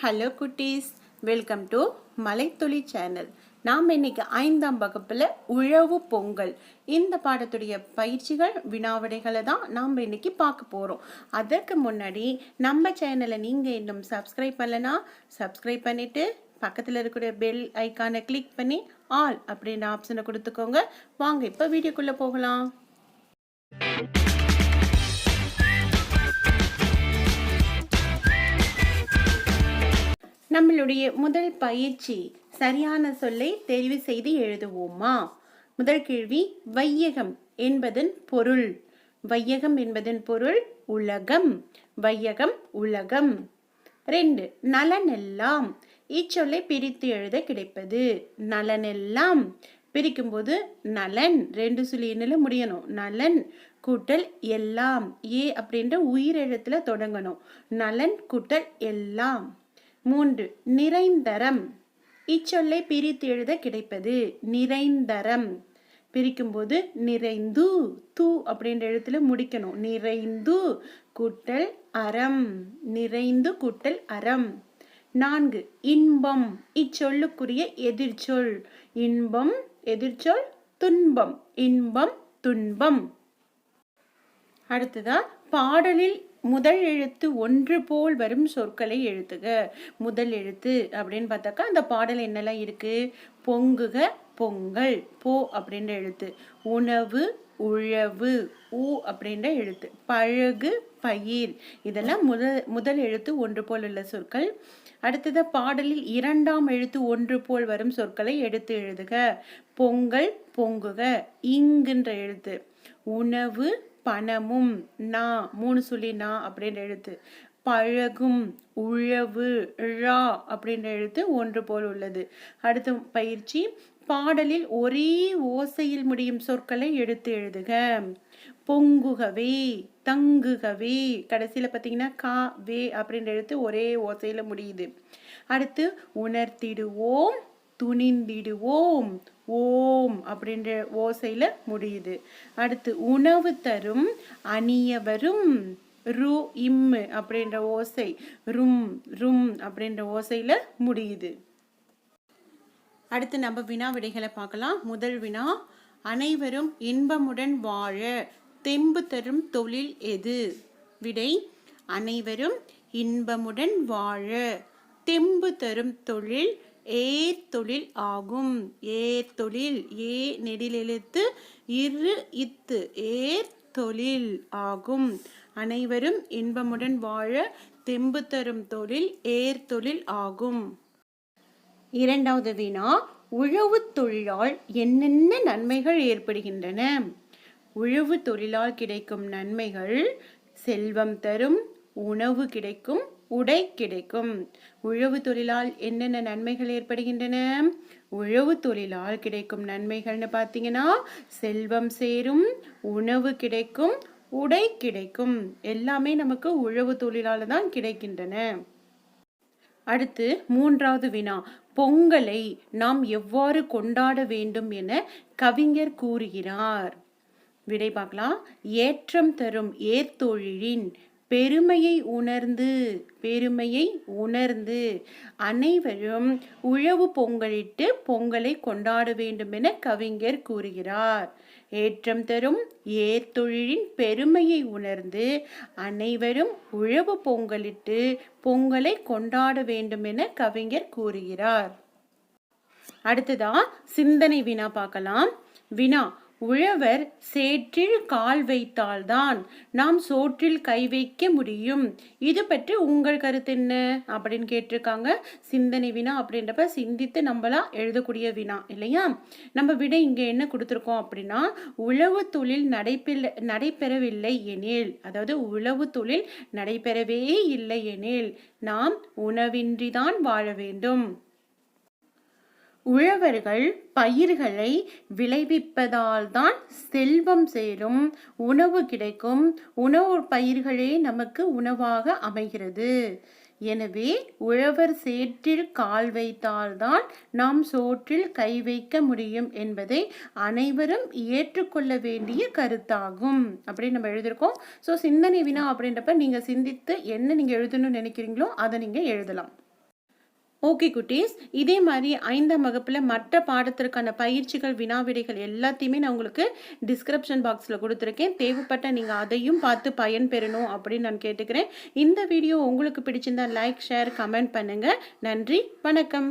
Hello குட்டீஸ், welcome to மலைத்துளி channel. நாம் இன்னைக்கு 5ஆம் வகுப்பில் உழவு பொங்கல் இந்த பாடத்துடைய பயிற்சிகள் வினாவிடைகளை தான் நாம் இன்னைக்கு பார்க்க போகிறோம். அதற்கு முன்னாடி நம்ம சேனலை நீங்கள் இன்னும் சப்ஸ்கிரைப் பண்ணலனா சப்ஸ்கிரைப் பண்ணிவிட்டு பக்கத்தில் இருக்கிற பெல் ஐக்கானை கிளிக் பண்ணி ஆல் அப்படின்ற ஆப்ஷனை கொடுத்துக்கோங்க. வாங்க இப்போ வீடியோக்குள்ளே போகலாம். நம்மளுடைய முதல் பயிற்சி, சரியான சொல்லை தெரிவு செய்து எழுதுவோமா? முதல் கேள்வி, வையகம் என்பதன் பொருள். வையகம் என்பதன் பொருள் உலகம். வையகம் உலகம். 2, நலனெல்லாம். இச்சொல்லை பிரித்து எழுத கிடைப்பது. நலனெல்லாம் பிரிக்கும்போது நலன் 2 சுழியினில் முடியணும். நலன் கூட்டல் எல்லாம், ஏ அப்படின்ற உயிரெழுத்துல தொடங்கணும். நலன் கூட்டல் எல்லாம். 3, நிறைந்தரம். இச்சொல்லை பிரித்து எழுத கிடைப்பது நிறைந்தரம். பிரிக்கும்போது நிறைந்து, தூ அப்படின்ற எழுத்துல முடிக்கணும். நிறைந்து கூட்டல் அறம். நிறைந்து கூட்டல் அறம். 4, இன்பம். இச்சொல்லுக்குரிய எதிர்ச்சொல். இன்பம் எதிர்ச்சொல் துன்பம். இன்பம் துன்பம். அடுத்ததா, பாடலில் முதல் எழுத்து ஒன்று போல் வரும் சொற்களை எழுதுக. முதல் எழுத்து அப்படின்னு பார்த்தாக்கா அந்த பாடல் என்னெல்லாம் இருக்கு? பொங்குக, பொங்கல், போ அப்படின்ற எழுத்து. உணவு, உழவு, ஊ அப்படின்ற எழுத்து. பழகு, பயிர், இதெல்லாம் முதல் எழுத்து ஒன்று போல் உள்ள சொற்கள். அடுத்தது, பாடலில் 2ஆம் எழுத்து ஒன்று போல் வரும் சொற்களை எடுத்து எழுதுக. பொங்கல், பொங்குக, இங்குன்ற எழுத்து. உணவு, பணமும், நா 3 சுழி நா அப்படின்ற எழுத்து. பழகும், உழவு, ழா அப்படின்ற எழுத்து ஒன்று போல் உள்ளது. அடுத்த பயிற்சி, பாடலில் ஒரே ஓசையில் முடியும் சொற்களை எடுத்து எழுதுக. பொங்குகவே, தங்குகவே, கடைசியில் பார்த்தீங்கன்னா கா வே அப்படின்ற எழுத்து ஒரே ஓசையில முடியுது. அடுத்து, உணர்த்திடுவோம், துணிந்திடுவோம், ஓம் அப்படின்ற ஓசையில முடியுது. அடுத்து, உணவு தரும், அணியவரும், ரு இம்மு அப்படின்ற ஓசை ரும் ரும் அப்படின்ற ஓசையில முடியுது. அடுத்து நம்ம வினா விடைகளை பார்க்கலாம். முதல் வினா, அனைவரும் இன்பமுடன் வாழ தெம்பு தரும் தொழில் எது? விடை, அனைவரும் இன்பமுடன் வாழ தெம்பு தரும் தொழில் ஏர் தொழில் ஆகும். ஏர் தொழில், ஏ நெடிலெழுத்து, இரு இத்து, ஏர் தொழில் ஆகும். அனைவரும் இன்பமுடன் வாழ தெம்பு தரும் தொழில் ஏர் தொழில் ஆகும். இரண்டாவது வினா, உழவு தொழிலால் என்னென்ன நன்மைகள் ஏற்படுகின்றன? உழவு தொழிலால் கிடைக்கும் நன்மைகள்: செல்வம் தரும், உணவு கிடைக்கும், உடை கிடைக்கும். உழவு தொழிலால் என்னென்ன நன்மைகள் ஏற்படுகின்றன? உழவு தொழிலால் கிடைக்கும் நன்மைகள்னு பார்த்தீங்கன்னா, செல்வம் சேரும், உணவு கிடைக்கும், உடை கிடைக்கும். எல்லாமே நமக்கு உழவு தொழிலால தான் கிடைக்கின்றன. அடுத்து மூன்றாவது வினா, பொங்கலை நாம் எவ்வாறு கொண்டாட வேண்டும் என கவிஞர் கூறுகிறார்? விடை பார்க்கலாம். ஏற்றம் தரும் ஏர்த்தொழிலின் பெருமையை உணர்ந்து அனைவரும் உழவு பொங்கலிட்டு பொங்கலை கொண்டாட வேண்டும் என கவிஞர் கூறுகிறார். ஏற்றம் தரும் ஏர்த்தொழிலின் பெருமையை உணர்ந்து அனைவரும் உழவு பொங்கலிட்டு பொங்கலை கொண்டாட வேண்டும் என கவிஞர் கூறுகிறார். அடுத்ததா சிந்தனை வினா பார்க்கலாம். வினா, உழவர் சேற்றில் கால் வைத்தால்தான் நாம் சோற்றில் கை வைக்க முடியும். இது பற்றி உங்கள் கருத்து என்ன அப்படின்னு கேட்டிருக்காங்க. சிந்தனை வினா அப்படின்றப்ப சிந்தித்து நம்மளா எழுதக்கூடிய வினா இல்லையா? நம்ம விட இங்க என்ன கொடுத்துருக்கோம் அப்படின்னா, உழவு தொழில் நடைபெறவில்லை எனில், அதாவது உழவு தொழில் நடைபெறவே இல்லை எனில் நாம் உணவின்றிதான் வாழ வேண்டும். உழவர்கள் பயிர்களை விளைவிப்பதால் தான் செல்வம் சேரும், உணவு கிடைக்கும். உணவு பயிர்களே நமக்கு உணவாக அமைகிறது. எனவே உழவர் சேற்றில் கால் வைத்தால்தான் நாம் சோற்றில் கை வைக்க முடியும் என்பதை அனைவரும் ஏற்றுக்கொள்ள வேண்டிய கருத்தாகும் அப்படின்னு நம்ம எழுதியிருக்கோம். ஸோ சிந்தனை வினா அப்படின்றப்ப நீங்கள் சிந்தித்து என்ன நீங்கள் எழுதணும்னு நினைக்கிறீங்களோ அதை நீங்கள் எழுதலாம். ஓகே குட்டீஸ், இதே மாதிரி 5ஆம் வகுப்புல மற்ற பாடத்திற்கான பயிற்சிகள், வினாவிடைகள் எல்லாத்தையுமே நான் உங்களுக்கு டிஸ்கிரிப்ஷன் பாக்ஸில் கொடுத்துருக்கேன். தேவைப்பட்ட நீங்கள் அதையும் பார்த்து பயன்பெறணும் அப்படின்னு நான் கேட்டுக்கிறேன். இந்த வீடியோ உங்களுக்கு பிடிச்சிருந்தா லைக், ஷேர், கமெண்ட் பண்ணுங்கள். நன்றி, வணக்கம்.